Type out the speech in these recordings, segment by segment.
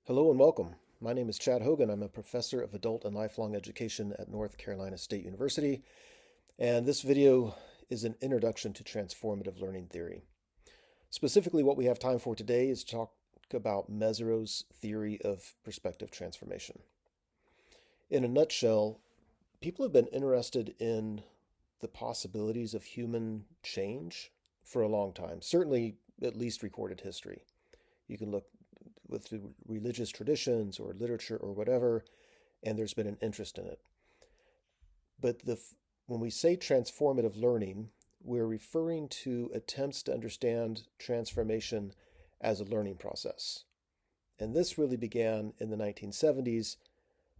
Hello and welcome. My name is Chad Hogan. I'm a professor of adult and lifelong education at North Carolina State University, and this video is an introduction to transformative learning theory. Specifically, what we have time for today is to talk about Mesereau's theory of perspective transformation. In a nutshell, people have been interested in the possibilities of human change for a long time, certainly at least recorded history. You can look with religious traditions or literature or whatever, and there's been an interest in it. But when we say transformative learning, we're referring to attempts to understand transformation as a learning process. And this really began in the 1970s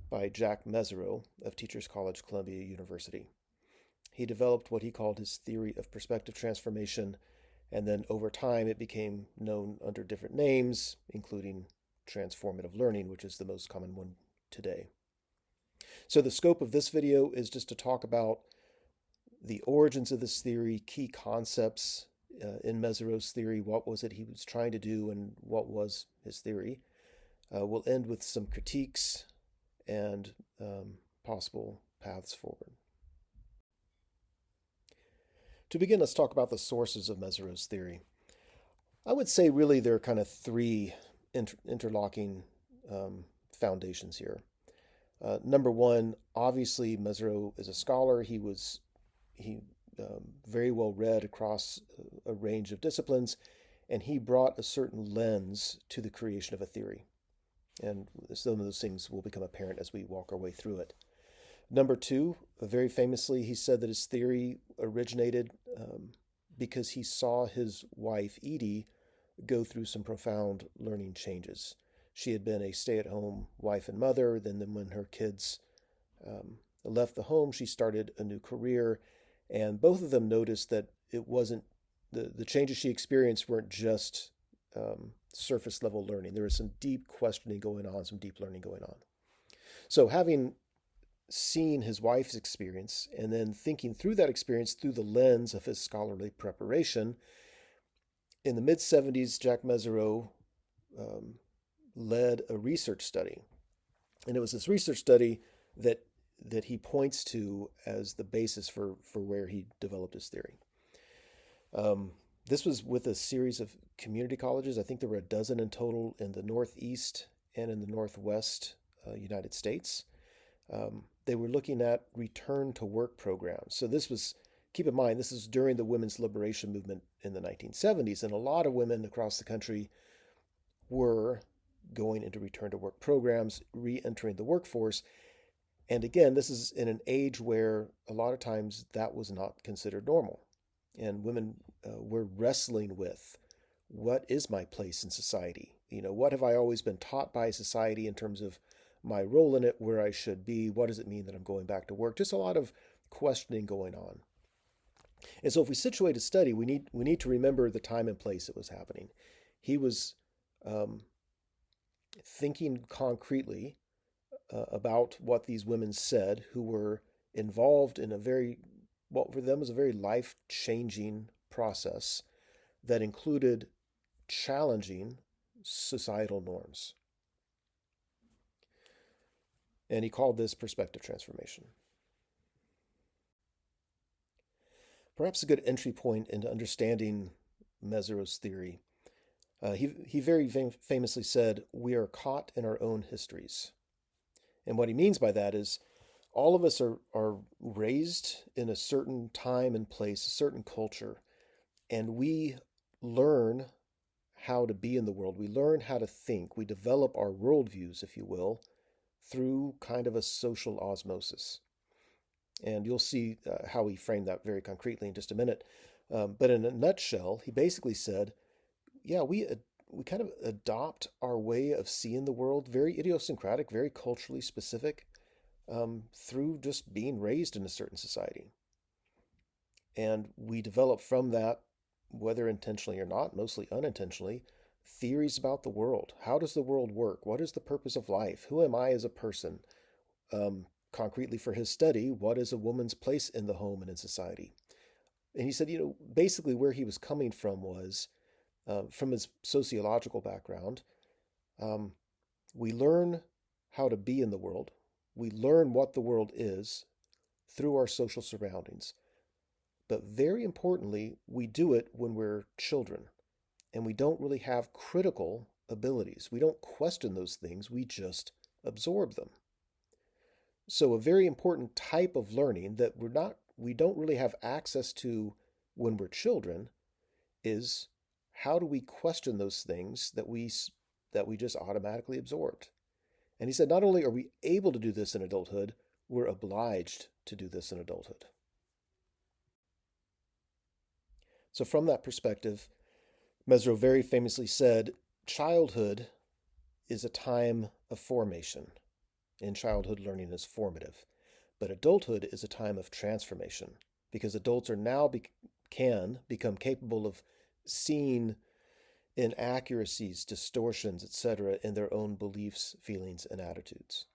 by Jack Mesereau of Teachers College, Columbia University. He developed what he called his theory of perspective transformation, and then over time it became known under different names, including transformative learning, which is the most common one today. So the scope of this video is just to talk about the origins of this theory, key concepts in Mesereau's theory, what was it he was trying to do, and what was his theory. We'll end with some critiques and possible paths forward. To begin, let's talk about the sources of Mesereau's theory. I would say really there are kind of three interlocking foundations here. Number one, obviously Mesereau is a scholar. He very well read across a range of disciplines, and he brought a certain lens to the creation of a theory. And some of those things will become apparent as we walk our way through it. Number two, very famously, he said that his theory originated because he saw his wife, Edie, go through some profound learning changes. She had been a stay-at-home wife and mother. Then when her kids left the home, she started a new career. And both of them noticed that it wasn't, the changes she experienced weren't just surface level learning. There was some deep questioning going on, some deep learning going on. So having seen his wife's experience and then thinking through that experience through the lens of his scholarly preparation, in the mid-70s, Jack Mesereau led a research study. And it was this research study that he points to as the basis for where he developed his theory. This was with a series of community colleges. I think there were a dozen in total in the Northeast and in the Northwest United States. They were looking at return to work programs. So this was, keep in mind, this is during the women's liberation movement in the 1970s, and a lot of women across the country were going into return to work programs, re-entering the workforce. And again, this is in an age where a lot of times that was not considered normal. And women were wrestling with, what is my place in society? What have I always been taught by society in terms of my role in it, where I should be? What does it mean that I'm going back to work? Just a lot of questioning going on. And so if we situate a study, we need to remember the time and place it was happening. He was thinking concretely about what these women said, who were involved in what for them was a very life-changing process that included challenging societal norms. And he called this perspective transformation. Perhaps a good entry point into understanding Mesereau's theory. He very famously said, "We are caught in our own histories." And what he means by that is all of us are raised in a certain time and place, a certain culture, and we learn how to be in the world. We learn how to think. We develop our worldviews, if you will, through kind of a social osmosis. And you'll see how he framed that very concretely in just a minute. But in a nutshell, he basically said, yeah, we kind of adopt our way of seeing the world, very idiosyncratic, very culturally specific, through just being raised in a certain society. And we develop from that, whether intentionally or not, mostly unintentionally, theories about the world. How does the world work? What is the purpose of life? Who am I as a person? Concretely for his study, what is a woman's place in the home and in society? And he said, basically where he was coming from was from his sociological background, We learn how to be in the world. We learn what the world is through our social surroundings. But very importantly, we do it when we're children and we don't really have critical abilities. We don't question those things, we just absorb them. So a very important type of learning that we don't really have access to when we're children is how do we question those things that we just automatically absorbed. And he said not only are we able to do this in adulthood, we're obliged to do this in adulthood. So from that perspective, Mezirow very famously said, childhood is a time of formation, and childhood learning is formative. But adulthood is a time of transformation because adults are now can become capable of seeing inaccuracies, distortions, etc., in their own beliefs, feelings, and attitudes.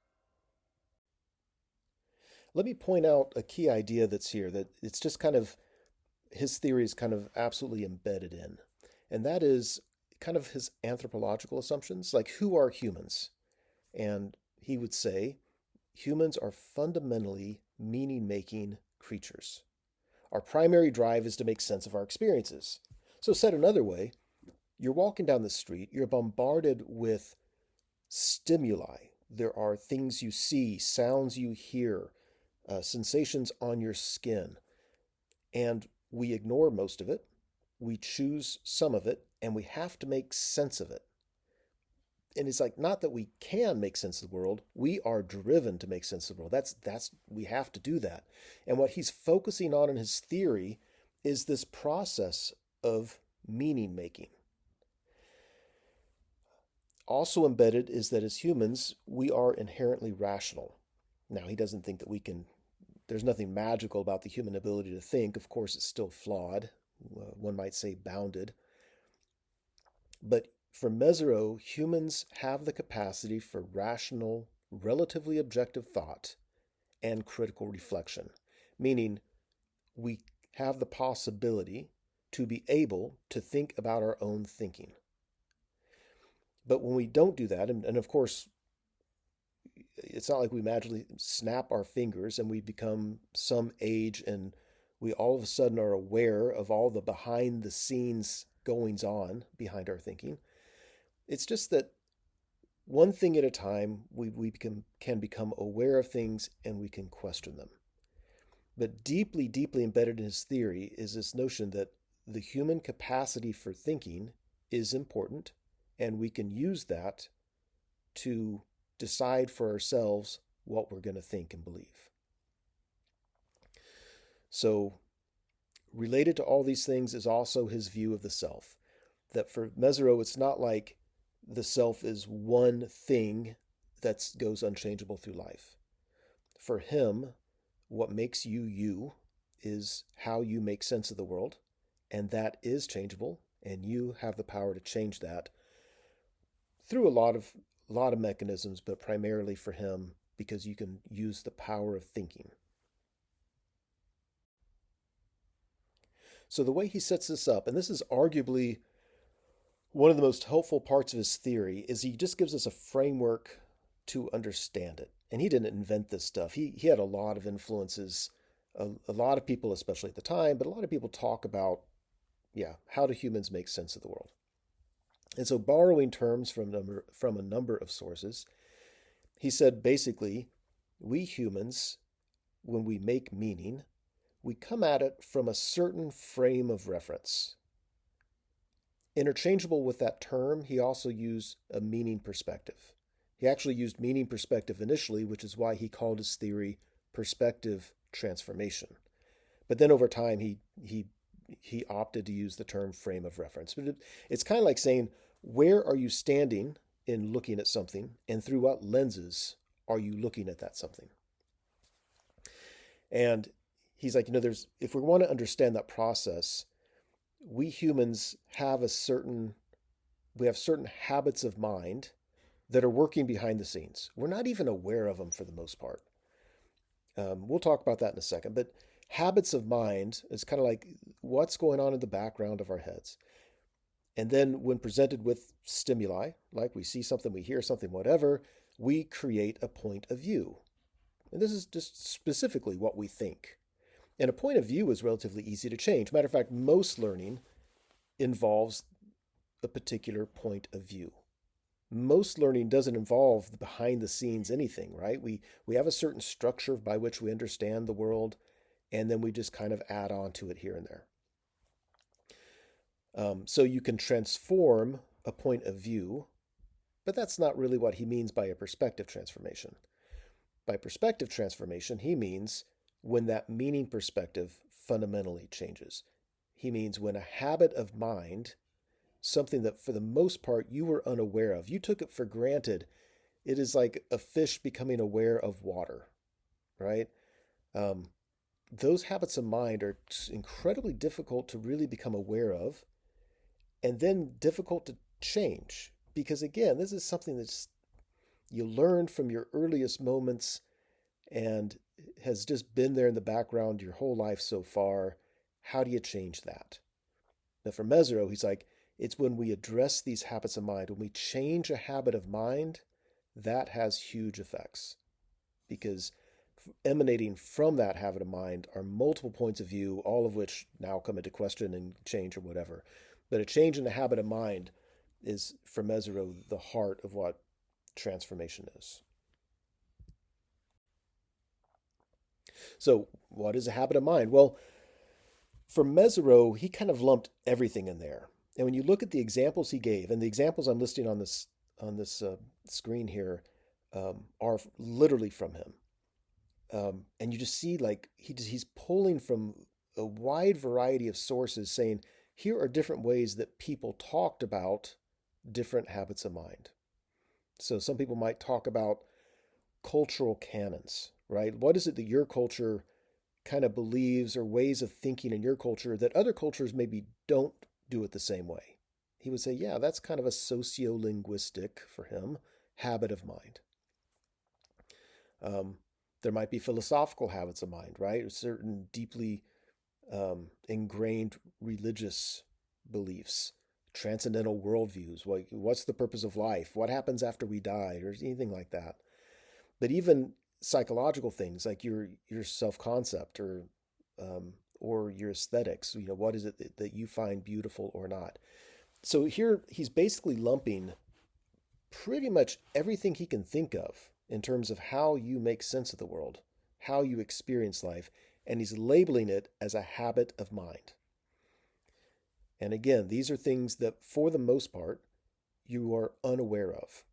Let me point out a key idea that's here that it's just kind of his theory is kind of absolutely embedded in, and that is kind of his anthropological assumptions, like who are humans? And he would say humans are fundamentally meaning-making creatures. Our primary drive is to make sense of our experiences. So said another way, you're walking down the street, you're bombarded with stimuli. There are things you see, sounds you hear, sensations on your skin. And we ignore most of it. We choose some of it, and we have to make sense of it. And it's like not that we can make sense of the world, we are driven to make sense of the world. That's we have to do that. And what he's focusing on in his theory is this process of meaning making. Also embedded is that as humans, we are inherently rational. Now, he doesn't think that there's nothing magical about the human ability to think. Of course, it's still flawed. One might say bounded. But for Mezirow, humans have the capacity for rational, relatively objective thought and critical reflection, meaning we have the possibility to be able to think about our own thinking. But when we don't do that, and of course, it's not like we magically snap our fingers and we become some age and we all of a sudden are aware of all the behind the scenes goings on behind our thinking. It's just that one thing at a time, we can become aware of things and we can question them. But deeply, deeply embedded in his theory is this notion that the human capacity for thinking is important, and we can use that to decide for ourselves what we're going to think and believe. So, related to all these things is also his view of the self. That for Mezirow, it's not like the self is one thing that goes unchangeable through life. For him, what makes you you is how you make sense of the world, and that is changeable, and you have the power to change that through a lot of mechanisms, but primarily for him because you can use the power of thinking. So the way he sets this up, and this is arguably one of the most helpful parts of his theory, is he just gives us a framework to understand it. And he didn't invent this stuff. He had a lot of influences, a lot of people, especially at the time, but a lot of people talk about, how do humans make sense of the world? And so borrowing terms from a number of sources, he said basically, we humans, when we make meaning, we come at it from a certain frame of reference. Interchangeable with that term, he also used a meaning perspective. He actually used meaning perspective initially, which is why he called his theory perspective transformation. But then over time, he opted to use the term frame of reference. But it's kind of like saying, where are you standing in looking at something, and through what lenses are you looking at that something? And he's like, if we want to understand that process, we humans have certain habits of mind that are working behind the scenes. We're not even aware of them for the most part. We'll talk about that in a second, but habits of mind is kind of like what's going on in the background of our heads. And then when presented with stimuli, like we see something, we hear something, whatever, we create a point of view. And this is just specifically what we think. And a point of view is relatively easy to change. Matter of fact, most learning involves a particular point of view. Most learning doesn't involve the behind the scenes anything, right? We have a certain structure by which we understand the world, and then we just kind of add on to it here and there. So you can transform a point of view, but that's not really what he means by a perspective transformation. By perspective transformation, he means when that meaning perspective fundamentally changes. He means when a habit of mind, something that for the most part you were unaware of, you took it for granted. It is like a fish becoming aware of water, right? Those habits of mind are incredibly difficult to really become aware of, and then difficult to change. Because again, this is something that's you learned from your earliest moments and has just been there in the background your whole life so far. How do you change that? Now, for Mezirow, he's like, it's when we address these habits of mind, when we change a habit of mind, that has huge effects. Because emanating from that habit of mind are multiple points of view, all of which now come into question and change or whatever. But a change in the habit of mind is, for Mezirow, the heart of what transformation is. So, what is a habit of mind? Well, for Mezirow, he kind of lumped everything in there. And when you look at the examples he gave, and the examples I'm listing on this screen here are literally from him, and you just see like he's pulling from a wide variety of sources, saying here are different ways that people talked about different habits of mind. So some people might talk about cultural canons, right? What is it that your culture kind of believes, or ways of thinking in your culture that other cultures maybe don't do it the same way? He would say, yeah, that's kind of a sociolinguistic, for him, habit of mind. There might be philosophical habits of mind, right? Certain deeply ingrained religious beliefs, transcendental worldviews. Like, what's the purpose of life? What happens after we die? Or anything like that. But even psychological things like your self-concept or your aesthetics. You know, what is it that you find beautiful or not? So here he's basically lumping pretty much everything he can think of in terms of how you make sense of the world, how you experience life, and he's labeling it as a habit of mind. And again, these are things that, for the most part, you are unaware of.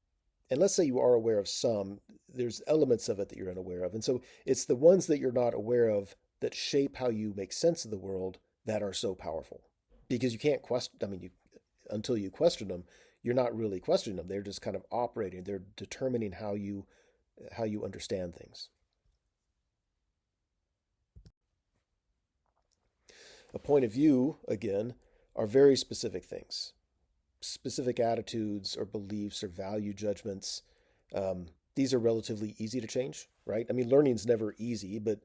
And let's say you are aware of some, there's elements of it that you're unaware of. And so it's the ones that you're not aware of that shape how you make sense of the world that are so powerful. Because you can't question, until you question them, you're not really questioning them. They're just kind of operating. They're determining how you understand things. A point of view, again, are very specific things, specific attitudes or beliefs or value judgments. These are relatively easy to change, right? I mean, learning's never easy, but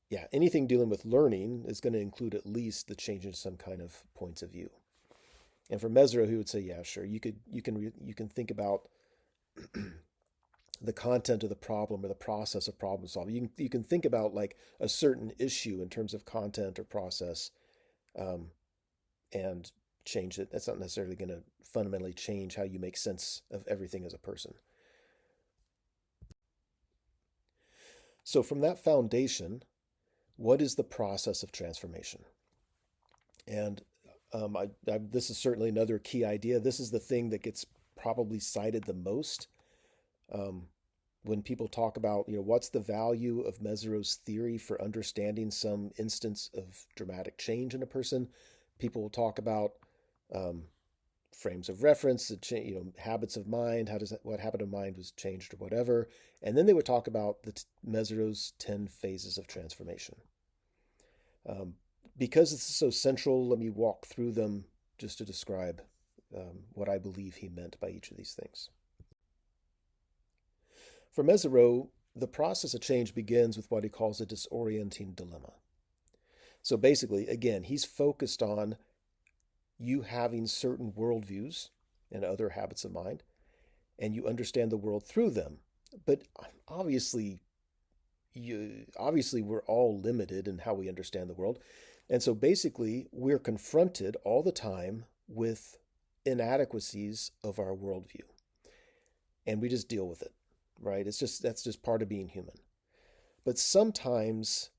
yeah, anything dealing with learning is going to include at least the change in some kind of points of view. And for Mezirow, he would say, yeah, sure, you can think about the content of the problem or the process of problem solving. You can think about like a certain issue in terms of content or process, and change it. That's not necessarily going to fundamentally change how you make sense of everything as a person. So from that foundation, what is the process of transformation? And this is certainly another key idea. This is the thing that gets probably cited the most when people talk about, what's the value of Mezirow's theory for understanding some instance of dramatic change in a person. People will talk about frames of reference, habits of mind. What habit of mind was changed or whatever, and then they would talk about Mezirow's 10 phases of transformation. Because this is so central, let me walk through them just to describe what I believe he meant by each of these things. For Mezirow, the process of change begins with what he calls a disorienting dilemma. So basically, again, he's focused on you having certain worldviews and other habits of mind, and you understand the world through them. But obviously, obviously we're all limited in how we understand the world. And so basically, we're confronted all the time with inadequacies of our worldview, and we just deal with it, right? That's just part of being human. But sometimes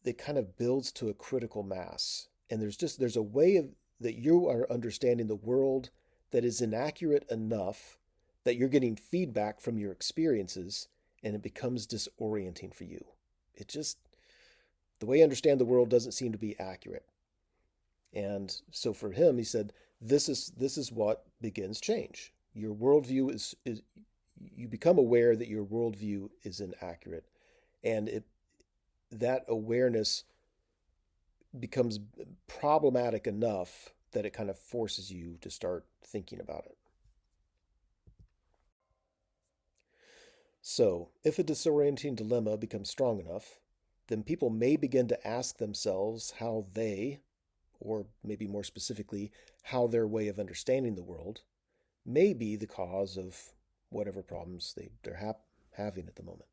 it kind of builds to a critical mass, and there's a way of that you are understanding the world that is inaccurate enough that you're getting feedback from your experiences, and it becomes disorienting for you. It just the way I understand the world doesn't seem to be accurate. And so for him, he said, this is what begins change. Your worldview is you become aware that your worldview is inaccurate, and that awareness becomes problematic enough that it kind of forces you to start thinking about it. So, if a disorienting dilemma becomes strong enough, then people may begin to ask themselves how they, or maybe more specifically, how their way of understanding the world, may be the cause of whatever problems they're having at the moment.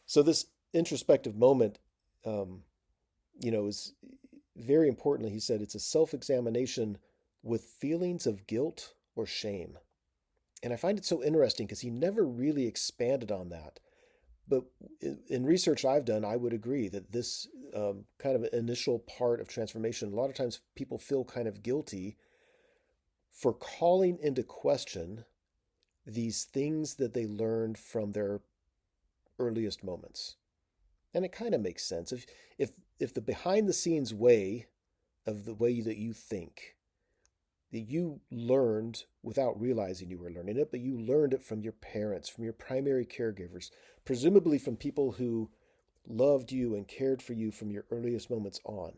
So, this introspective moment, um, is very importantly, he said, it's a self examination with feelings of guilt or shame. And I find it so interesting because he never really expanded on that. But in research I've done, I would agree that this kind of initial part of transformation, a lot of times people feel kind of guilty for calling into question these things that they learned from their earliest moments. And it kind of makes sense. If the behind the scenes way of the way that you think that you learned without realizing you were learning it, but you learned it from your parents, from your primary caregivers, presumably from people who loved you and cared for you from your earliest moments on,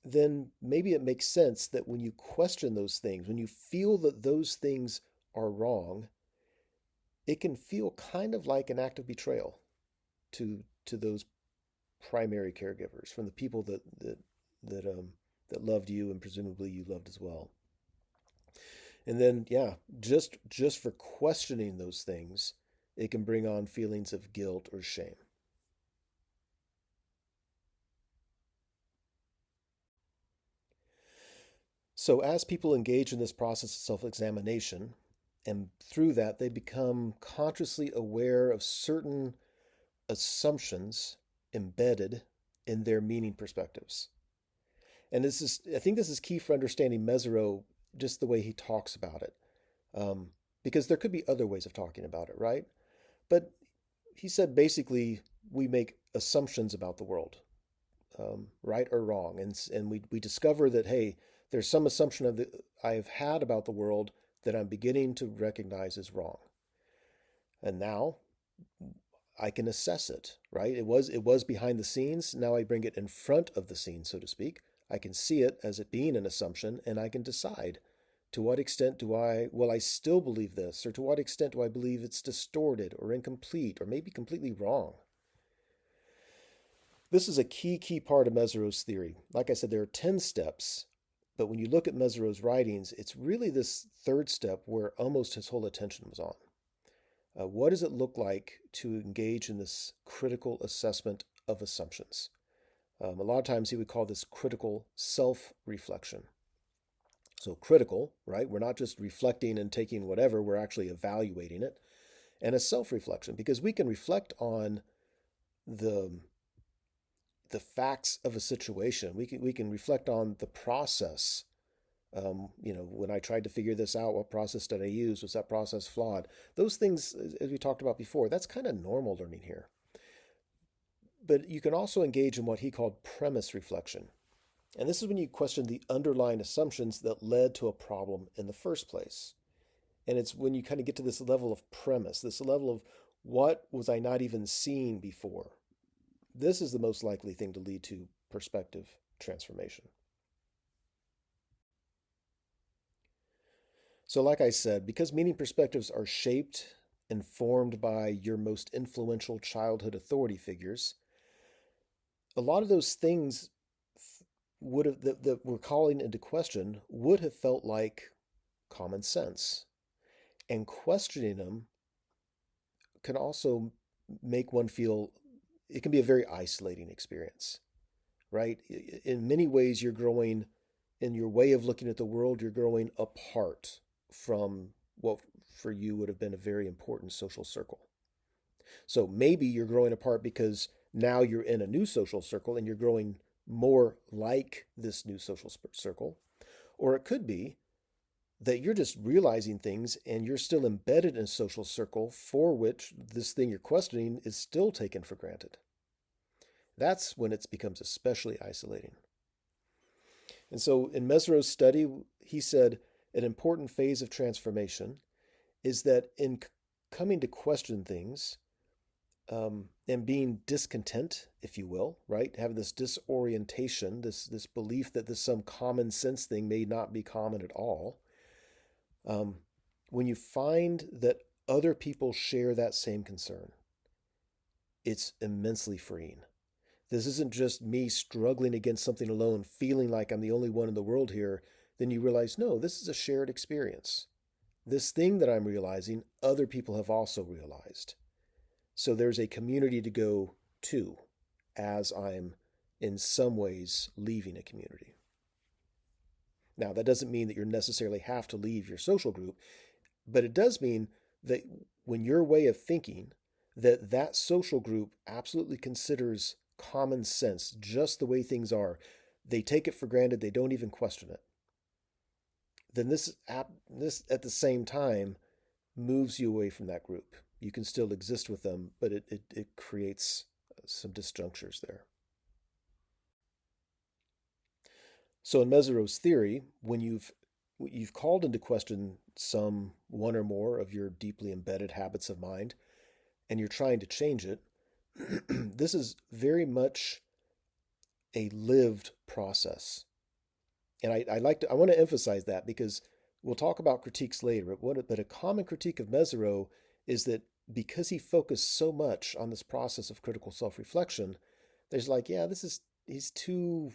then maybe it makes sense that when you question those things, when you feel that those things are wrong, it can feel kind of like an act of betrayal to those primary caregivers, from the people that loved you and presumably you loved as well. And then, yeah, just for questioning those things, it can bring on feelings of guilt or shame. So as people engage in this process of self-examination, and through that they become consciously aware of certain assumptions embedded in their meaning perspectives. And I think this is key for understanding Mezirow, just the way he talks about it. Um, because there could be other ways of talking about it, right? But he said basically we make assumptions about the world, right or wrong, and we discover that, hey, there's some assumption I've had about the world that I'm beginning to recognize as wrong, and now I can assess it, right? It was behind the scenes. Now I bring it in front of the scene, so to speak. I can see it as it being an assumption, and I can decide to what extent will I still believe this, or to what extent do I believe it's distorted or incomplete or maybe completely wrong. This is a key part of Mezirow's theory. Like I said, there are 10 steps, but when you look at Mezirow's writings, it's really this third step where almost his whole attention was on. What does it look like to engage in this critical assessment of assumptions? A lot of times he would call this critical self-reflection. So critical, right? We're not just reflecting and taking whatever, we're actually evaluating it. And a self-reflection, because we can reflect on the facts of a situation. We can reflect on the process. When I tried to figure this out, what process did I use? Was that process flawed? Those things, as we talked about before, that's kind of normal learning here. But you can also engage in what he called premise reflection. And this is when you question the underlying assumptions that led to a problem in the first place. And it's when you kind of get to this level of premise, this level of what was I not even seeing before? This is the most likely thing to lead to perspective transformation. So, like I said, because meaning perspectives are shaped and formed by your most influential childhood authority figures, a lot of those things would have that we're calling into question would have felt like common sense. And questioning them can also make one feel it can be a very isolating experience, right? In many ways, you're growing in your way of looking at the world, you're growing apart from what for you would have been a very important social circle. So maybe you're growing apart because now you're in a new social circle and you're growing more like this new social circle. Or it could be that you're just realizing things and you're still embedded in a social circle for which this thing you're questioning is still taken for granted. That's when it becomes especially isolating. And so in Mesereau's study, he said an important phase of transformation is that in coming to question things and being discontent, if you will, right? Having this disorientation, this belief that this some common sense thing may not be common at all. When you find that other people share that same concern, it's immensely freeing. This isn't just me struggling against something alone, feeling like I'm the only one in the world here. Then you realize, no, this is a shared experience. This thing that I'm realizing, other people have also realized. So there's a community to go to as I'm in some ways leaving a community. Now, that doesn't mean that you necessarily have to leave your social group, but it does mean that when your way of thinking, that social group absolutely considers common sense, just the way things are, they take it for granted, they don't even question it, then this at the same time moves you away from that group. You can still exist with them, but it creates some disjunctures there. So in Mesereau's theory, when you've called into question some one or more of your deeply embedded habits of mind, and you're trying to change it, this is very much a lived process. And I want to emphasize that because we'll talk about critiques later. But a common critique of Mesereau is that because he focused so much on this process of critical self-reflection, there's like, yeah, it's too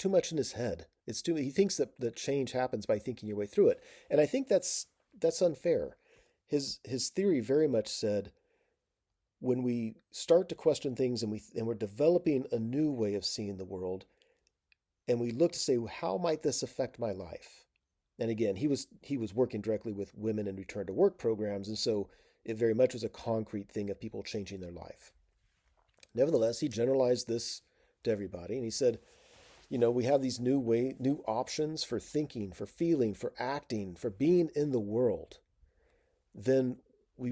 much in his head. He thinks that change happens by thinking your way through it. And I think that's unfair. His theory very much said when we start to question things and we're developing a new way of seeing the world, and we look to say, well, how might this affect my life? And again, he was working directly with women in return to work programs, and so it very much was a concrete thing of people changing their life. Nevertheless, he generalized this to everybody, and he said, we have these new options for thinking, for feeling, for acting, for being in the world. Then we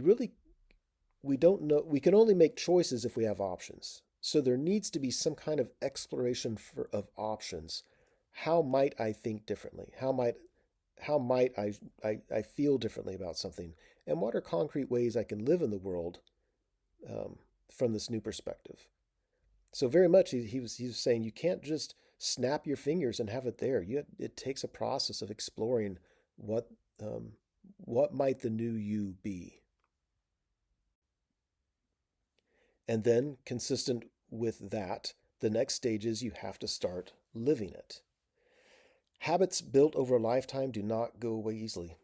don't know. We can only make choices if we have options. So there needs to be some kind of exploration of options. How might I think differently? How might I feel differently about something? And what are concrete ways I can live in the world from this new perspective? So very much he was saying you can't just snap your fingers and have it there. It takes a process of exploring what might the new you be. And then, consistent with that, the next stage is you have to start living it. Habits built over a lifetime do not go away easily,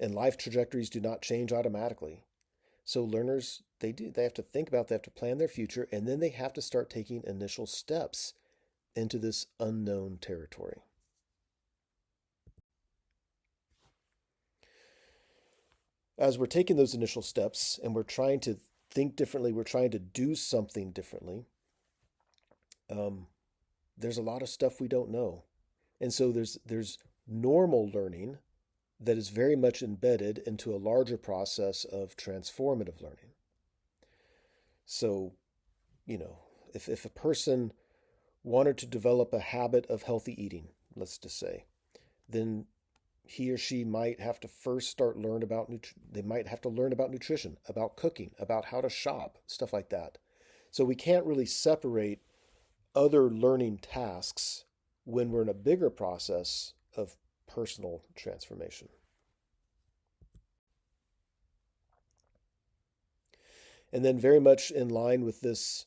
and life trajectories do not change automatically. So learners, they have to think about, they have to plan their future, and then they have to start taking initial steps into this unknown territory. As we're taking those initial steps and we're trying to think differently, we're trying to do something differently, there's a lot of stuff we don't know. And so there's normal learning that is very much embedded into a larger process of transformative learning. So, if a person wanted to develop a habit of healthy eating, let's just say, then he or she might have to first start learn about they might have to learn about nutrition, about cooking, about how to shop, stuff like that. So we can't really separate other learning tasks when we're in a bigger process of personal transformation. And then very much in line with this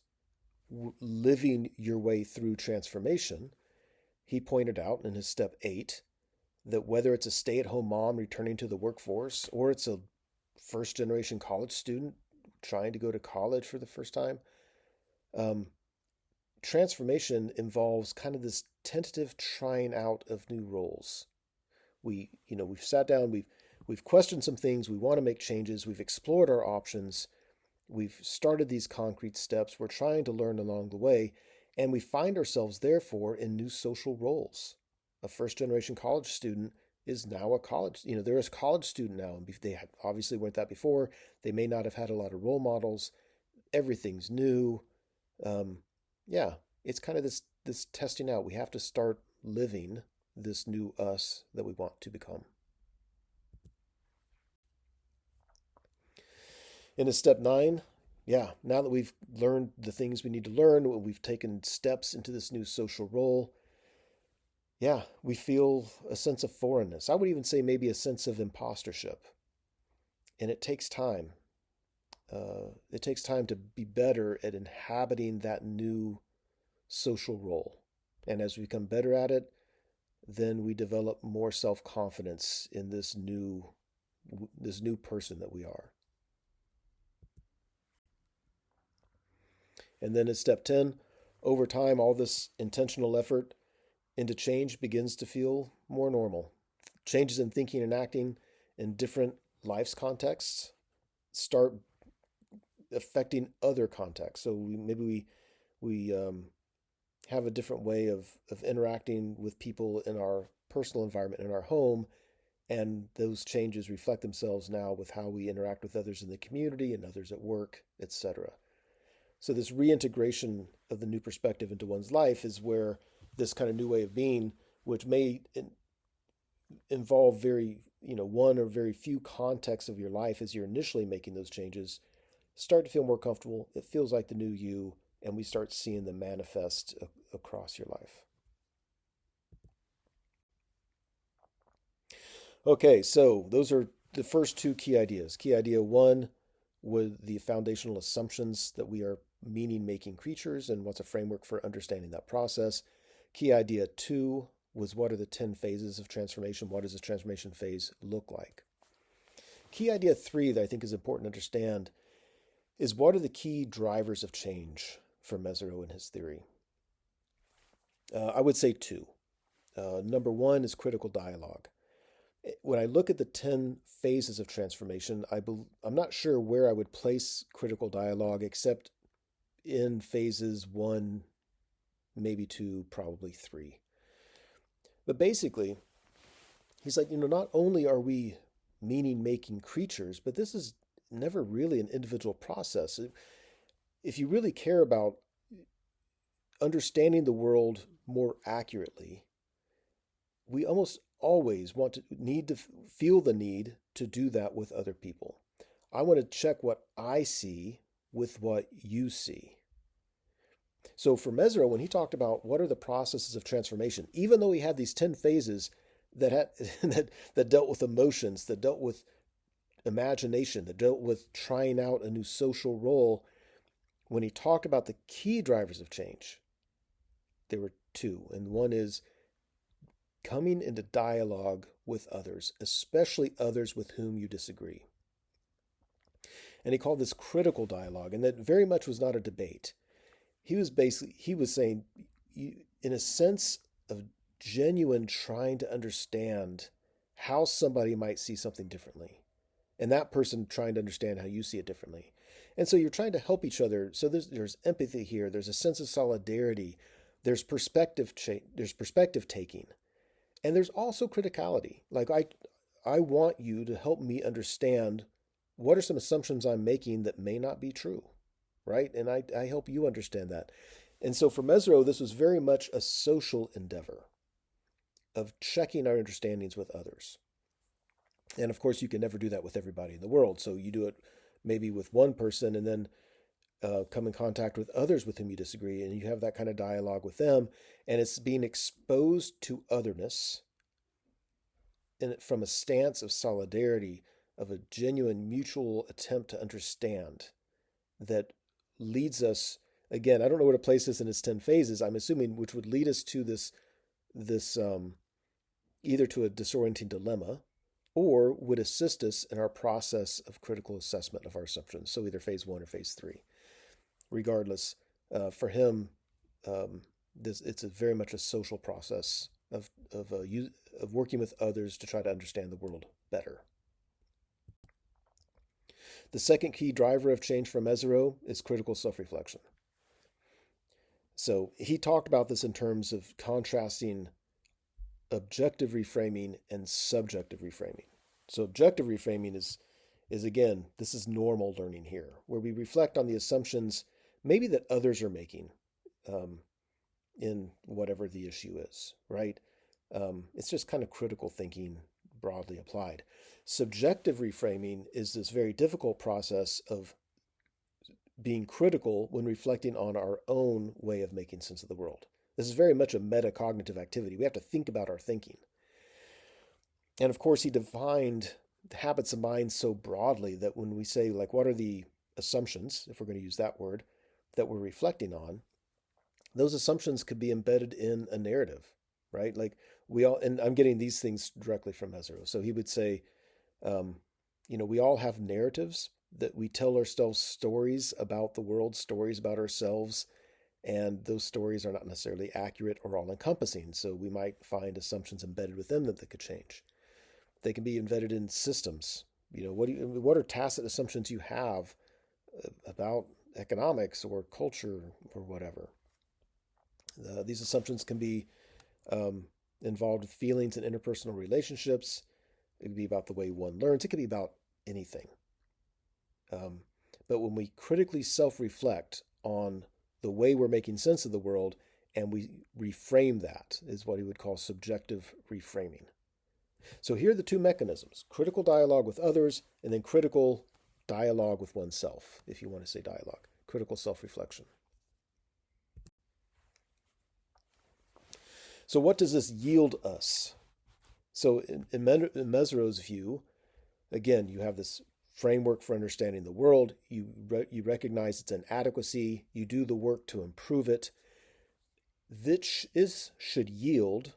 living your way through transformation, he pointed out in his step 8 that whether it's a stay-at-home mom returning to the workforce or it's a first-generation college student trying to go to college for the first time, um, transformation involves kind of this tentative trying out of new roles. We've sat down, we've questioned some things, we want to make changes, we've explored our options, we've started these concrete steps, we're trying to learn along the way, and we find ourselves therefore in new social roles. A first generation college student is now a college, they're a college student now, and they obviously weren't that before. They may not have had a lot of role models. Everything's new. Yeah, it's kind of this testing out. We have to start living this new us that we want to become. In step 9, yeah, now that we've learned the things we need to learn, we've taken steps into this new social role, yeah, we feel a sense of foreignness. I would even say maybe a sense of impostership. And it takes time. It takes time to be better at inhabiting that new social role. And as we become better at it, then we develop more self-confidence in this new person that we are. And then in step 10, over time, all this intentional effort into change begins to feel more normal. Changes in thinking and acting in different life's contexts start affecting other contexts. So we have a different way of interacting with people in our personal environment, in our home, and those changes reflect themselves now with how we interact with others in the community and others at work, etc. So this reintegration of the new perspective into one's life is where this kind of new way of being, which may involve one or very few contexts of your life as you're initially making those changes, start to feel more comfortable. It feels like the new you, and we start seeing them manifest across your life. Okay, so those are the first two key ideas. Key idea 1 was the foundational assumptions that we are meaning-making creatures and what's a framework for understanding that process. Key idea 2 was what are the 10 phases of transformation? What does a transformation phase look like? Key idea 3 that I think is important to understand is what are the key drivers of change for Mezirow and his theory? I would say 2. Number 1 is critical dialogue. When I look at the 10 phases of transformation, I'm not sure where I would place critical dialogue except in phases 1, maybe 2, probably 3. But basically, he's like, not only are we meaning-making creatures, but this is never really an individual process. If you really care about understanding the world more accurately, we almost always feel the need to do that with other people. I want to check what I see with what you see. So for Mezirow, when he talked about what are the processes of transformation, even though he had these 10 phases that that dealt with emotions, that dealt with imagination, that dealt with trying out a new social role, when he talked about the key drivers of change, there were 2. And one is coming into dialogue with others, especially others with whom you disagree. And he called this critical dialogue, and that very much was not a debate. He was saying, in a sense of genuine trying to understand how somebody might see something differently, and that person trying to understand how you see it differently. And so you're trying to help each other. So there's empathy here. There's a sense of solidarity. There's perspective taking. And there's also criticality. Like I want you to help me understand what are some assumptions I'm making that may not be true, right? And I help you understand that. And so for Mezirow, this was very much a social endeavor of checking our understandings with others. And of course, you can never do that with everybody in the world. So you do it maybe with one person and then come in contact with others with whom you disagree, and you have that kind of dialogue with them, and it's being exposed to otherness from a stance of solidarity, of a genuine mutual attempt to understand that leads us again, I don't know where to place this in its 10 phases, I'm assuming, which would lead us to this either to a disorienting dilemma or would assist us in our process of critical assessment of our assumptions. So either phase 1 or phase 3. Regardless, for him, it's very much a social process of working with others to try to understand the world better. The second key driver of change for Mezirow is critical self-reflection. So he talked about this in terms of contrasting objective reframing and subjective reframing. So objective reframing is again, this is normal learning here, where we reflect on the assumptions maybe that others are making in whatever the issue is, right? It's just kind of critical thinking broadly applied. Subjective reframing is this very difficult process of being critical when reflecting on our own way of making sense of the world. This is very much a metacognitive activity. We have to think about our thinking. And of course, he defined the habits of mind so broadly that when we say, like, what are the assumptions, if we're going to use that word, that we're reflecting on, those assumptions could be embedded in a narrative, right? Like we all, and I'm getting these things directly from Mezirow. So he would say, we all have narratives that we tell ourselves stories about the world, stories about ourselves, and those stories are not necessarily accurate or all-encompassing. So we might find assumptions embedded within them that could change. They can be embedded in systems. What are tacit assumptions you have about economics or culture or whatever? These assumptions can be involved with feelings and interpersonal relationships. It could be about the way one learns. It could be about anything. But when we critically self-reflect on the way we're making sense of the world and we reframe that, is what he would call subjective reframing. So here are the two mechanisms: critical dialogue with others and then critical dialogue with oneself, if you want to say dialogue, critical self-reflection. So what does this yield us? So in Mezirow's view, again, you have this framework for understanding the world. You recognize its inadequacy. You do the work to improve it. This should yield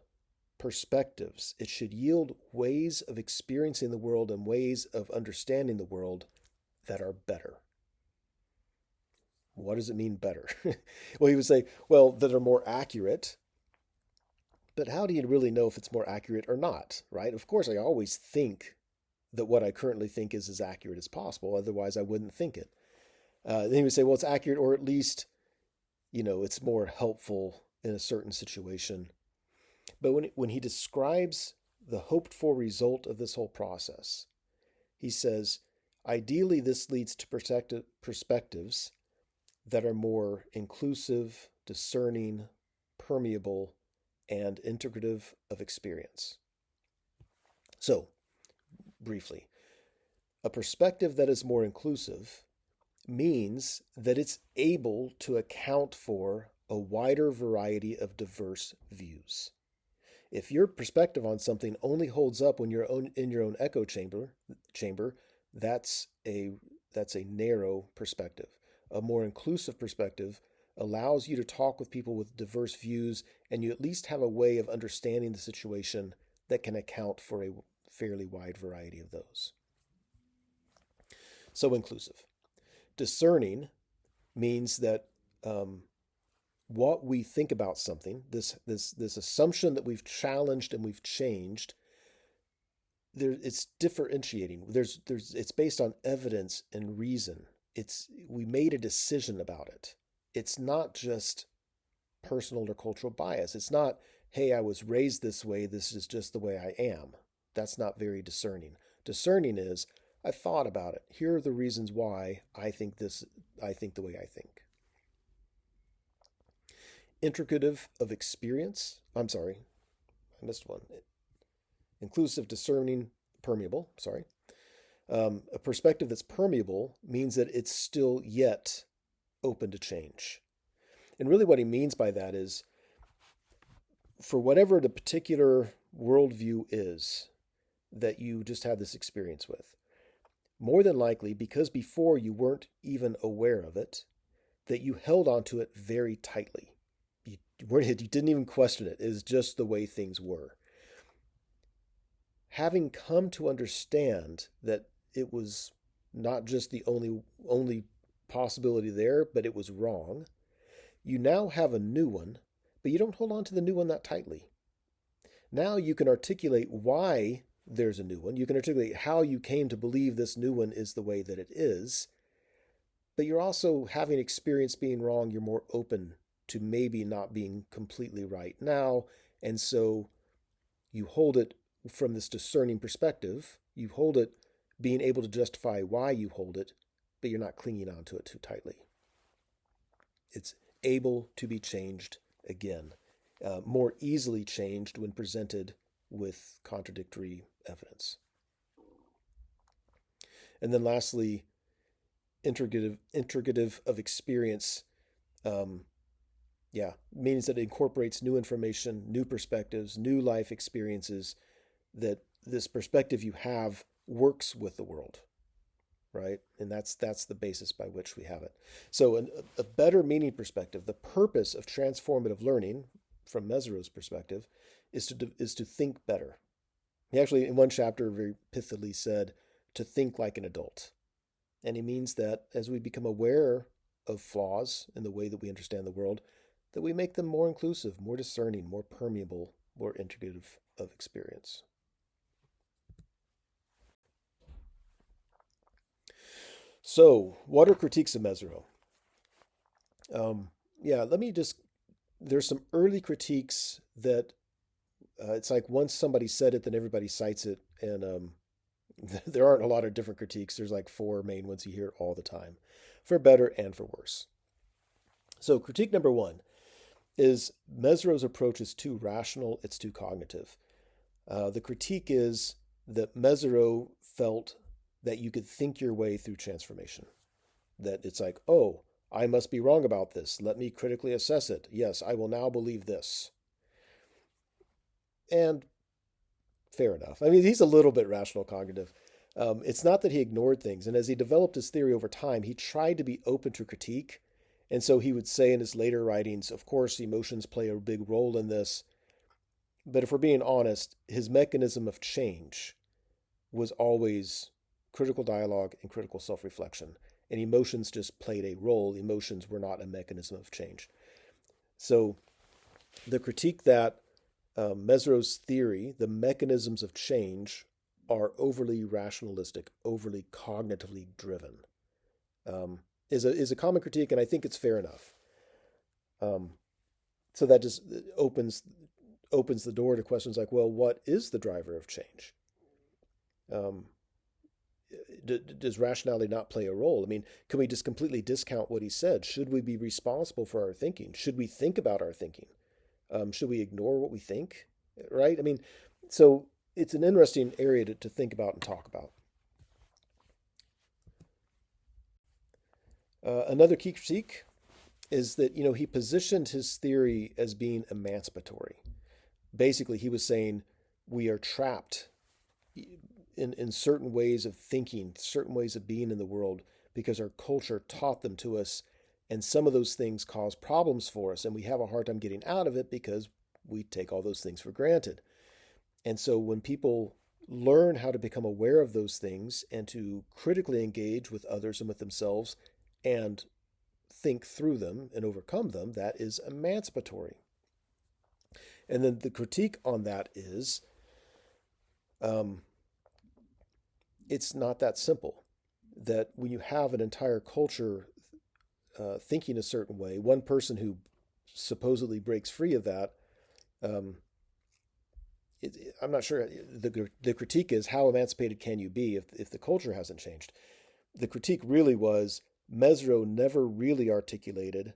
perspectives. It should yield ways of experiencing the world and ways of understanding the world that are better. What does it mean better? Well, he would say, well, that are more accurate. But how do you really know if it's more accurate or not, right? Of course, I always think that what I currently think is as accurate as possible. Otherwise, I wouldn't think it. Then he would say, well, it's accurate, or at least, it's more helpful in a certain situation. But when he describes the hoped for result of this whole process, he says, ideally, this leads to perspectives that are more inclusive, discerning, permeable, and integrative of experience. So, briefly, a perspective that is more inclusive means that it's able to account for a wider variety of diverse views. If your perspective on something only holds up when you're in your own echo chamber, that's a narrow perspective. A more inclusive perspective allows you to talk with people with diverse views, and you at least have a way of understanding the situation that can account for a fairly wide variety of those. So inclusive. Discerning means that what we think about something, this assumption that we've challenged and we've changed, it's differentiating. It's based on evidence and reason. We made a decision about it. It's not just personal or cultural bias. It's not, hey, I was raised this way, this is just the way I am. That's not very discerning. Discerning is, I thought about it. Here are the reasons why I think the way I think. Integrative of experience. I'm sorry, I missed one. Inclusive, discerning, permeable. Sorry. A perspective that's permeable means that it's still yet open to change. And really what he means by that is, for whatever the particular worldview is that you just have this experience with, more than likely, because before you weren't even aware of it, that you held onto it very tightly. You didn't even question it. It was just the way things were. Having come to understand that it was not just the only possibility there, but it was wrong, you now have a new one, but you don't hold on to the new one that tightly. Now you can articulate why there's a new one. You can articulate how you came to believe this new one is the way that it is. But you're also having experience being wrong. You're more open to maybe not being completely right now. And so you hold it from this discerning perspective. You hold it being able to justify why you hold it, but you're not clinging on to it too tightly. It's able to be changed again, more easily changed when presented with contradictory evidence. And then lastly, integrative of experience, means that it incorporates new information, new perspectives, new life experiences, that this perspective you have works with the world, right? And that's the basis by which we have it. So a better meaning perspective, the purpose of transformative learning from Mesereau's perspective is to think better. He actually, in one chapter, very pithily said to think like an adult. And he means that as we become aware of flaws in the way that we understand the world, that we make them more inclusive, more discerning, more permeable, more integrative of experience. So, what are critiques of Mesereau? There's some early critiques that it's like once somebody said it, then everybody cites it. And there aren't a lot of different critiques. There's like four main ones you hear all the time, for better and for worse. So, critique number one is Mesereau's approach is too rational, it's too cognitive. The critique is that Mesereau felt that you could think your way through transformation. That it's like, oh, I must be wrong about this. Let me critically assess it. Yes, I will now believe this. And fair enough. I mean, he's a little bit rational cognitive. It's not that he ignored things. And as he developed his theory over time, he tried to be open to critique. And so he would say in his later writings, of course, emotions play a big role in this. But if we're being honest, his mechanism of change was always critical dialogue and critical self-reflection. And emotions just played a role. Emotions were not a mechanism of change. So the critique that Mesereau's theory, the mechanisms of change, are overly rationalistic, overly cognitively driven, is a common critique, and I think it's fair enough. So that just opens the door to questions like, well, what is the driver of change? Does rationality not play a role? I mean, can we just completely discount what he said? Should we be responsible for our thinking? Should we think about our thinking? Should we ignore what we think? Right? I mean, so it's an interesting area to think about and talk about. Another key critique is that, he positioned his theory as being emancipatory. Basically, he was saying we are trapped in certain ways of thinking, certain ways of being in the world, because our culture taught them to us. And some of those things cause problems for us. And we have a hard time getting out of it because we take all those things for granted. And so when people learn how to become aware of those things and to critically engage with others and with themselves and think through them and overcome them, that is emancipatory. And then the critique on that is it's not that simple. That when you have an entire culture thinking a certain way, one person who supposedly breaks free of that, I'm not sure. The critique is, how emancipated can you be if the culture hasn't changed? The critique really was Mesereau never really articulated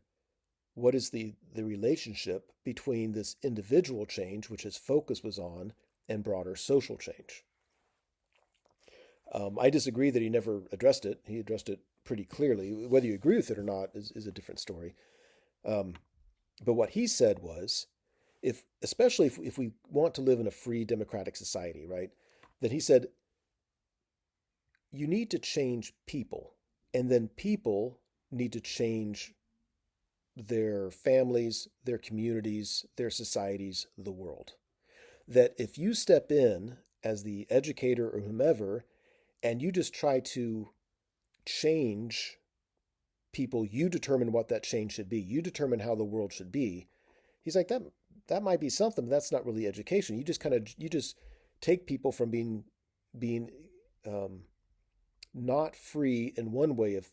what is the relationship between this individual change, which his focus was on, and broader social change. I disagree that he never addressed it. He addressed it pretty clearly. Whether you agree with it or not is a different story. But what he said was, especially if we want to live in a free democratic society, right, then he said, you need to change people, and then people need to change their families, their communities, their societies, the world. That if you step in as the educator or whomever and you just try to change people, you determine what that change should be, you determine how the world should be. He's like, that might be something, but that's not really education. You just take people from being um, not free in one way of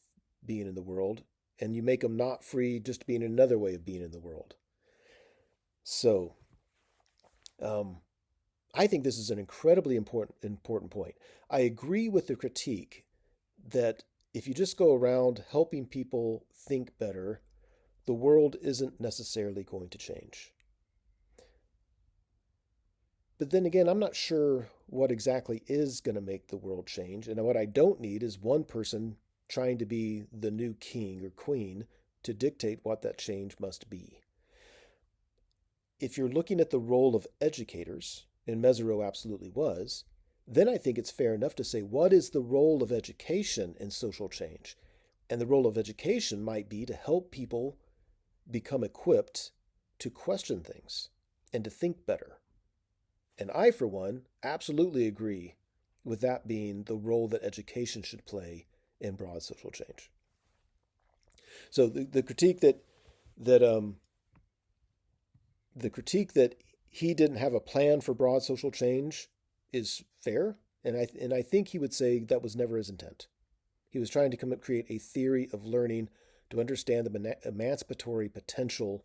being in the world, and you make them not free just being another way of being in the world. So um, I think this is an incredibly important point. I agree with the critique that if you just go around helping people think better, the world isn't necessarily going to change. But then again, I'm not sure what exactly is going to make the world change. And what I don't need is one person trying to be the new king or queen to dictate what that change must be. If you're looking at the role of educators, and Mesereau absolutely was, then I think it's fair enough to say, what is the role of education in social change? And the role of education might be to help people become equipped to question things and to think better. And I, for one, absolutely agree with that being the role that education should play in broad social change. So the critique that the critique that he didn't have a plan for broad social change is fair, and I think he would say that was never his intent. He was trying to create a theory of learning to understand the emancipatory potential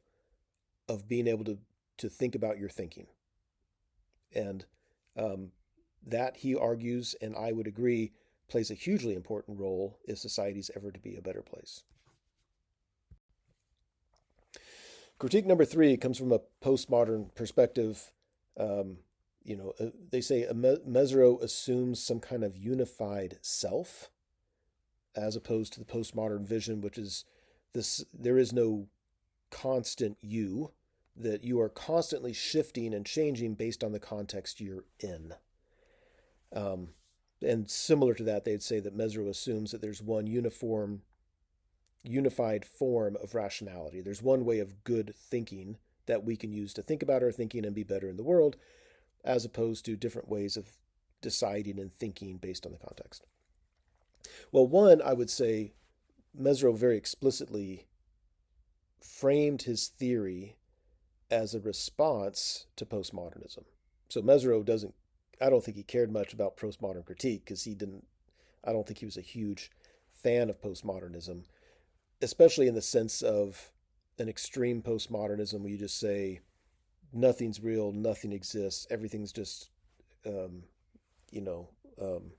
of being able to think about your thinking. And that, he argues, and I would agree, plays a hugely important role if society's ever to be a better place. Critique number 3 comes from a postmodern perspective. They say Mesereau assumes some kind of unified self, as opposed to the postmodern vision, which is this: there is no constant you, that you are constantly shifting and changing based on the context you're in. And similar to that, they'd say that Mesereau assumes that there's one unified form of rationality. There's one way of good thinking that we can use to think about our thinking and be better in the world, as opposed to different ways of deciding and thinking based on the context. Well, one, I would say Mesereau very explicitly framed his theory as a response to postmodernism. So Mesereau I don't think he cared much about postmodern critique, because I don't think he was a huge fan of postmodernism, especially in the sense of an extreme postmodernism where you just say nothing's real, nothing exists, everything's just, um, you know, um,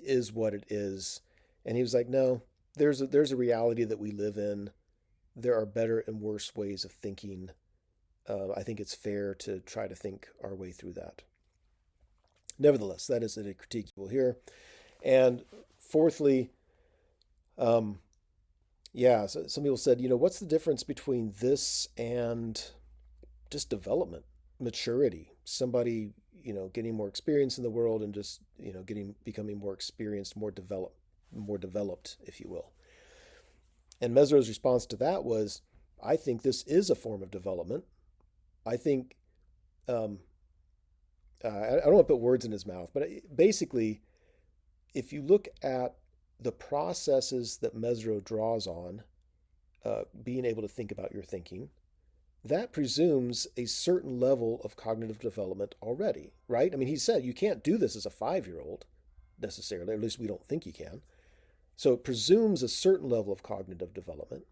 is what it is. And he was like, no, there's a reality that we live in. There are better and worse ways of thinking. I think it's fair to try to think our way through that. Nevertheless, that is a critique you will hear. And fourthly, so some people said, what's the difference between this and just development, maturity? Somebody, getting more experience in the world and just, becoming more experienced, more developed, if you will. And Mesereau's response to that was, I think this is a form of development. I think, I don't want to put words in his mouth, but basically, if you look at the processes that Mesereau draws on, being able to think about your thinking, that presumes a certain level of cognitive development already, right? I mean, he said you can't do this as a 5-year-old necessarily, or at least we don't think you can. So it presumes a certain level of cognitive development.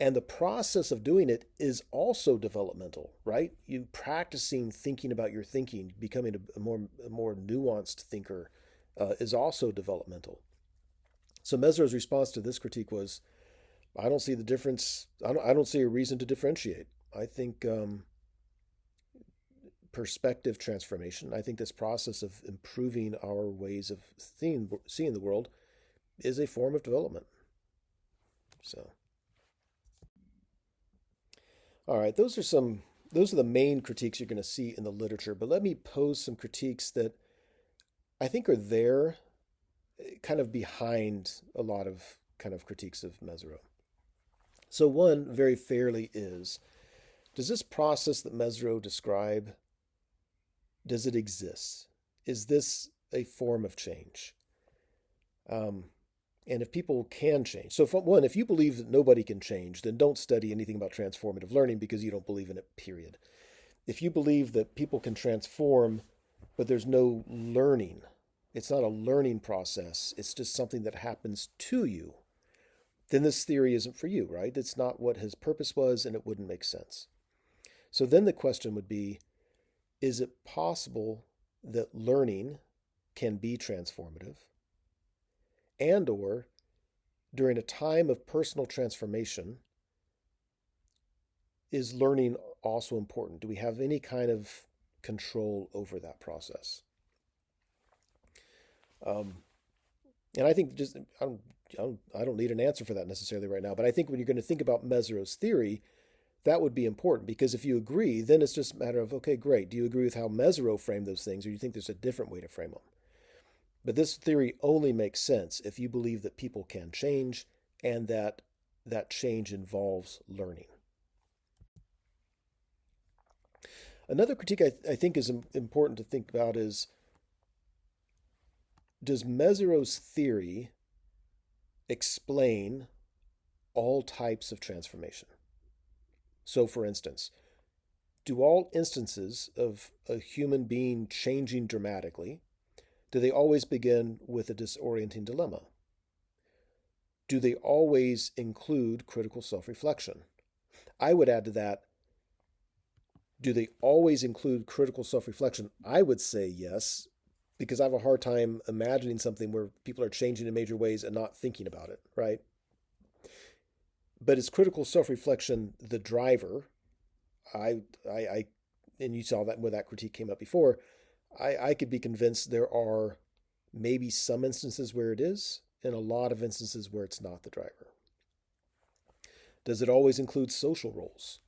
And the process of doing it is also developmental, right? You practicing thinking about your thinking, becoming a more nuanced thinker, is also developmental. So Mesereau's response to this critique was, I don't see the difference. I don't see a reason to differentiate. I think perspective transformation, I think this process of improving our ways of seeing the world is a form of development. So, all right, those are the main critiques you're going to see in the literature. But let me pose some critiques that I think are there, kind of behind a lot of kind of critiques of Mesereau. So one very fairly is, does this process that Mezirow described, does it exist? Is this a form of change? Um, and if people can change. So, for one, if you believe that nobody can change, then don't study anything about transformative learning because you don't believe in it, period. If you believe that people can transform, but there's no learning, it's not a learning process, it's just something that happens to you, then this theory isn't for you, right? It's not what his purpose was, and it wouldn't make sense. So then the question would be, is it possible that learning can be transformative? And or during a time of personal transformation, is learning also important? Do we have any kind of control over that process? Um, and I think just I don't need an answer for that necessarily right now, but I think when you're going to think about Mezirow's theory, that would be important because if you agree, then it's just a matter of, okay, great. Do you agree with how Mezirow framed those things, or do you think there's a different way to frame them? But this theory only makes sense if you believe that people can change and that that change involves learning. Another critique I think is important to think about is, does Mezirow's theory explain all types of transformation? So, for instance, do all instances of a human being changing dramatically, do they always begin with a disorienting dilemma? Do they always include critical self-reflection? I would add to that, do they always include critical self-reflection? I would say yes, because I have a hard time imagining something where people are changing in major ways and not thinking about it, right? But is critical self-reflection the driver? I, and you saw that where that critique came up before. I could be convinced there are maybe some instances where it is, and a lot of instances where it's not the driver. Does it always include social roles,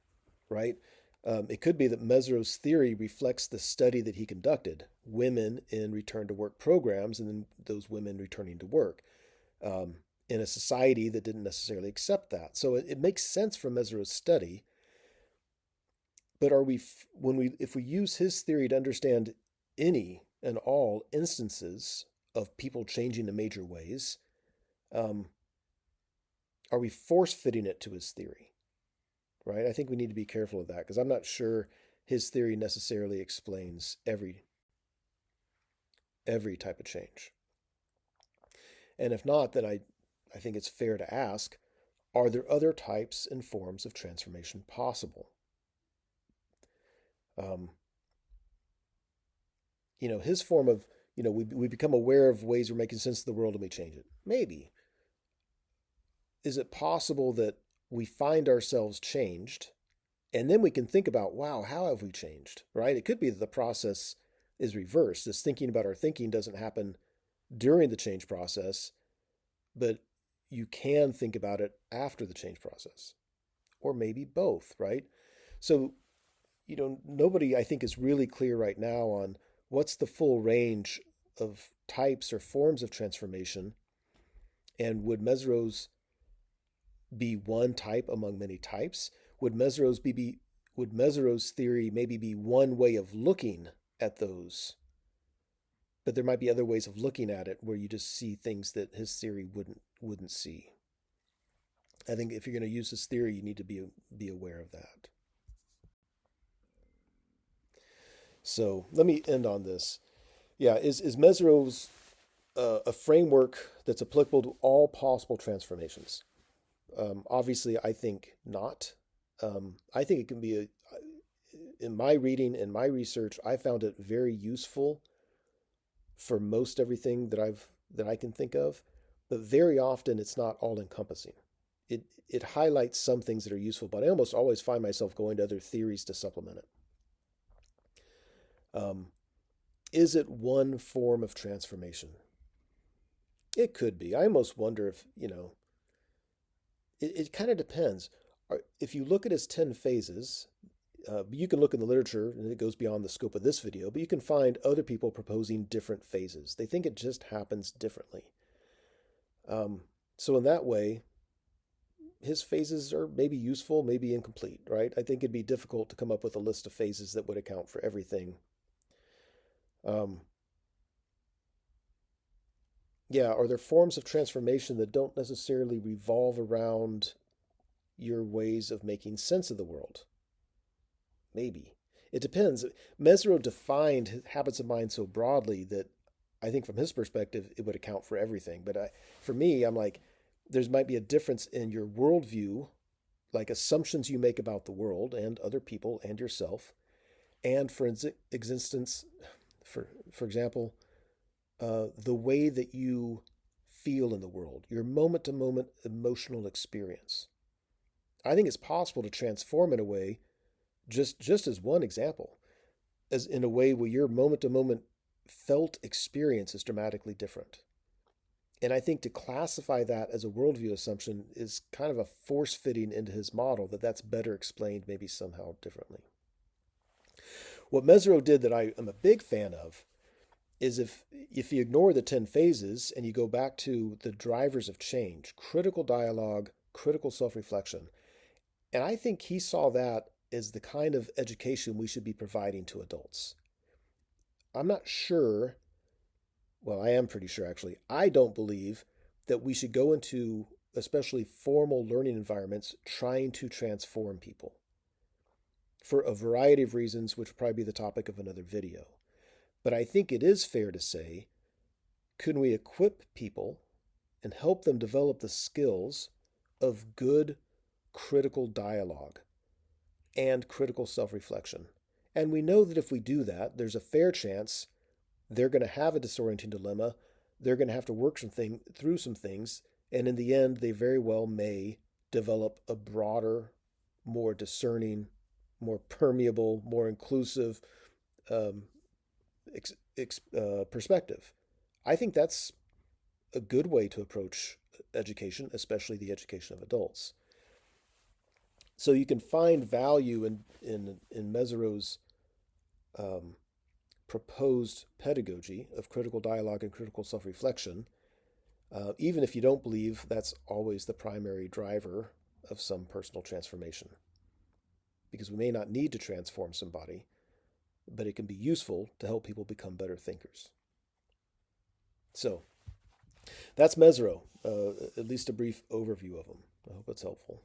right? It could be that Mezirow's theory reflects the study that he conducted, women in return to work programs, and then those women returning to work in a society that didn't necessarily accept that. So it makes sense from Mezirow's study. But if we use his theory to understand any and all instances of people changing in major ways, are we force fitting it to his theory? Right? I think we need to be careful of that because I'm not sure his theory necessarily explains every type of change. And if not, then I think it's fair to ask, are there other types and forms of transformation possible? His form of, we become aware of ways we're making sense of the world and we change it. Maybe. Is it possible that we find ourselves changed and then we can think about, wow, how have we changed, right? It could be that the process is reversed. This thinking about our thinking doesn't happen during the change process, but you can think about it after the change process, or maybe both, right? So, nobody I think is really clear right now on what's the full range of types or forms of transformation, and would Mezirow's be one type among many types? Would Mezirow's theory maybe be one way of looking at those? But there might be other ways of looking at it where you just see things that his theory wouldn't see. I think if you're going to use his theory, you need to be aware of that. So let me end on this. Yeah, is Mezirow's a framework that's applicable to all possible transformations? Obviously, I think not. I think it can be in my reading and my research, I found it very useful for most everything that I can think of, but very often it's not all encompassing. It highlights some things that are useful, but I almost always find myself going to other theories to supplement it. Is it one form of transformation? It could be. I almost wonder if, it kind of depends. If you look at his 10 phases, you can look in the literature, and it goes beyond the scope of this video, but you can find other people proposing different phases. They think it just happens differently. So in that way, his phases are maybe useful, maybe incomplete, right? I think it'd be difficult to come up with a list of phases that would account for everything. Um, yeah, are there forms of transformation that don't necessarily revolve around your ways of making sense of the world? Maybe. It depends. Mesereau defined habits of mind so broadly that I think from his perspective, it would account for everything. But for me, I'm like, there might be a difference in your worldview, like assumptions you make about the world and other people and yourself, and for existence, for example, the way that you feel in the world, your moment to moment emotional experience. I think it's possible to transform in a way, just as one example, as in a way where your moment to moment felt experience is dramatically different. And I think to classify that as a worldview assumption is kind of a force fitting into his model that's better explained maybe somehow differently. What Mesereau did that I am a big fan of is if you ignore the 10 phases and you go back to the drivers of change, critical dialogue, critical self-reflection. And I think he saw that as the kind of education we should be providing to adults. I'm not sure, well, I am pretty sure actually. I don't believe that we should go into especially formal learning environments trying to transform people for a variety of reasons, which will probably be the topic of another video. But I think it is fair to say, can we equip people and help them develop the skills of good critical dialogue and critical self-reflection? And we know that if we do that, there's a fair chance they're going to have a disorienting dilemma. They're going to have to work through some things. And in the end, they very well may develop a broader, more discerning, more permeable, more inclusive um, perspective. I think that's a good way to approach education, especially the education of adults. So you can find value in Mesereau's um, proposed pedagogy of critical dialogue and critical self-reflection, even if you don't believe that's always the primary driver of some personal transformation. Because we may not need to transform somebody, but it can be useful to help people become better thinkers. So that's Mesereau, at least a brief overview of him. I hope it's helpful.